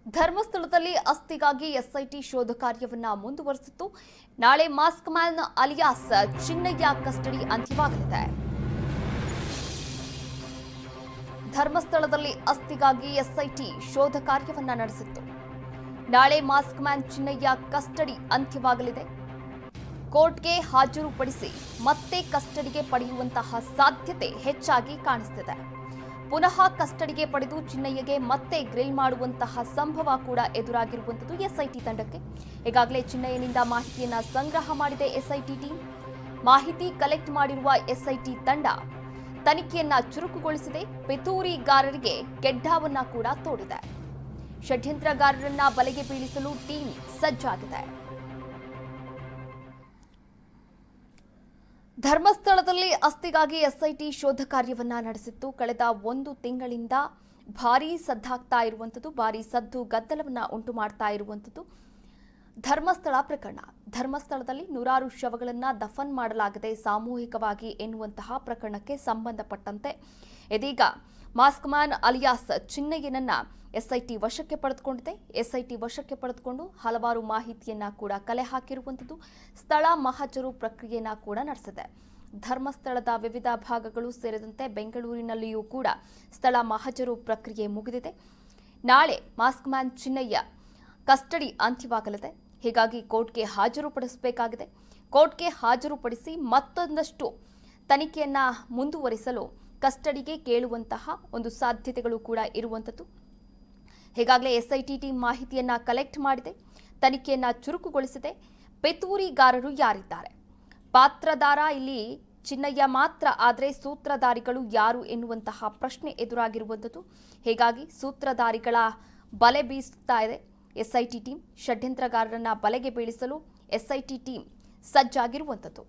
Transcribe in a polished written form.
ಧರ್ಮಸ್ಥಳದಲ್ಲಿ ಅಸ್ಥಿಗಾಗಿ ಎಸ್ಐಟಿ ಶೋಧ ಕಾರ್ಯವನ್ನ ಮುಂದುವರೆಸಿತ್ತು. ನಾಳೆ mask man alias Chinnaiah custody ಅಂತ್ಯವಾಗಲಿದೆ. ಧರ್ಮಸ್ಥಳದಲ್ಲಿ ಅಸ್ಥಿಗಾಗಿ ಎಸ್ಐಟಿ ಶೋಧ ಕಾರ್ಯವನ್ನ ನಡೆಸಿತ್ತು. ನಾಳೆ ಮಾಸ್ಕ್ ಮ್ಯಾನ್ ಚಿನ್ನಯ್ಯ ಕಸ್ಟಡಿ ಅಂತ್ಯವಾಗಲಿದೆ. ಕೋರ್ಟ್ಗೆ ಹಾಜರುಪಡಿಸಿ ಮತ್ತೆ ಕಸ್ಟಡಿಗೆ ಪಡೆಯುವಂತಹ ಸಾಧ್ಯತೆ ಹೆಚ್ಚಾಗಿ ಕಾಣಿಸುತ್ತಿದೆ. ಪುನಃ ಕಸ್ಟಡಿಗೆ ಪಡೆದು ಚಿನ್ನಯ್ಯಗೆ ಮತ್ತೆ ಗ್ರಿಲ್ ಮಾಡುವಂತಹ ಸಂಭವ ಕೂಡ ಎದುರಾಗಿರುವಂಥದ್ದು ಎಸ್ಐಟಿ ತಂಡಕ್ಕೆ. ಈಗಾಗಲೇ ಚಿನ್ನಯ್ಯನಿಂದ ಮಾಹಿತಿಯನ್ನ ಸಂಗ್ರಹ ಮಾಡಿದೆ ಎಸ್ಐಟಿ ಟೀಮ್. ಮಾಹಿತಿ ಕಲೆಕ್ಟ್ ಮಾಡಿರುವ ಎಸ್ಐಟಿ ತಂಡ ತನಿಖೆಯನ್ನ ಚುರುಕುಗೊಳಿಸಿದೆ. ಪಿತೂರಿಗಾರರಿಗೆ ಗೆಡ್ಡಾವನ್ನ ಕೂಡ ತೋಡಿದೆ. ಷಡ್ಯಂತ್ರಗಾರರನ್ನ ಬಲೆಗೆ ಬೀಳಿಸಲು ಟೀಮ್ ಸಜ್ಜಾಗಿದೆ. ಧರ್ಮಸ್ಥಳದಲ್ಲಿ ಅಸ್ಥಿಗಾಗಿ ಎಸ್ಐಟಿ ಶೋಧ ಕಾರ್ಯವನ್ನ ನಡೆಸಿತ್ತು. ಕಳೆದ 1 ತಿಂಗಳಿಂದ ಭಾರೀ ಸದ್ದಾಗ್ತಾ ಇರುವಂಥದ್ದು, ಭಾರೀ ಸದ್ದು ಗದ್ದಲವನ್ನ ಉಂಟು ಮಾಡ್ತಾ ಇರುವಂಥದ್ದು ಧರ್ಮಸ್ಥಳ ಪ್ರಕರಣ. ಧರ್ಮಸ್ಥಳದಲ್ಲಿ ನೂರಾರು ಶವಗಳನ್ನ ದಫನ್ ಮಾಡಲಾಗಿದೆ ಸಾಮೂಹಿಕವಾಗಿ ಎನ್ನುವಂತಹ ಪ್ರಕರಣಕ್ಕೆ ಸಂಬಂಧಪಟ್ಟಂತೆ ಇದೀಗ ಮಾಸ್ಕ್ ಮ್ಯಾನ್ ಅಲಿಯಾಸ್ ಚಿನ್ನಯ್ಯನನ್ನ ಎಸ್ಐಟಿ ವಶಕ್ಕೆ ಪಡೆದುಕೊಂಡಿದೆ. ಎಸ್ಐಟಿ ವಶಕ್ಕೆ ಪಡೆದುಕೊಂಡು ಹಲವಾರು ಮಾಹಿತಿಯನ್ನ ಕೂಡ ಕಲೆ ಹಾಕಿರುವಂಥದ್ದು. ಸ್ಥಳ ಮಹಜರು ಪ್ರಕ್ರಿಯೆಯನ್ನ ಕೂಡ ನಡೆಸಿದೆ. ಧರ್ಮಸ್ಥಳದ ವಿವಿಧ ಭಾಗಗಳು ಸೇರಿದಂತೆ ಬೆಂಗಳೂರಿನಲ್ಲಿಯೂ ಕೂಡ ಸ್ಥಳ ಮಹಜರು ಪ್ರಕ್ರಿಯೆ ಮುಗಿದಿದೆ. ನಾಳೆ ಮಾಸ್ಕ್ ಮ್ಯಾನ್ ಚಿನ್ನಯ್ಯ ಕಸ್ಟಡಿ ಅಂತ್ಯವಾಗಲಿದೆ. ಹೀಗಾಗಿ ಕೋರ್ಟ್ಗೆ ಹಾಜರುಪಡಿಸಬೇಕಾಗಿದೆ. ಕೋರ್ಟ್ಗೆ ಹಾಜರುಪಡಿಸಿ ಮತ್ತೊಂದಷ್ಟು ತನಿಖೆಯನ್ನ ಮುಂದುವರಿಸಲು ಕಸ್ಟಡಿಗೆ ಕೇಳುವಂತಹ ಒಂದು ಸಾಧ್ಯತೆಗಳು ಕೂಡ ಇರುವಂಥದ್ದು. ಹೀಗಾಗಲೇ ಎಸ್ಐಟಿ ಟೀಮ್ ಮಾಹಿತಿಯನ್ನ ಕಲೆಕ್ಟ್ ಮಾಡಿದೆ, ತನಿಖೆಯನ್ನ ಚುರುಕುಗೊಳಿಸಿದೆ. ಪಿತೂರಿಗಾರರು ಯಾರಿದ್ದಾರೆ? ಪಾತ್ರಧಾರ ಇಲ್ಲಿ ಚಿನ್ನಯ್ಯ ಮಾತ್ರ, ಆದರೆ ಸೂತ್ರಧಾರಿಗಳು ಯಾರು ಎನ್ನುವಂತಹ ಪ್ರಶ್ನೆ ಎದುರಾಗಿರುವಂಥದ್ದು. ಹೀಗಾಗಿ ಸೂತ್ರಧಾರಿಗಳ ಬಲೆ ಬೀಸುತ್ತಾ ಇದೆ ಎಸ್ಐಟಿ ಟೀಮ್. ಷಡ್ಯಂತ್ರಗಾರರನ್ನ ಬಲೆಗೆ ಬೀಳಿಸಲು ಎಸ್ಐಟಿ ಟೀಮ್ ಸಜ್ಜಾಗಿರುವಂಥದ್ದು.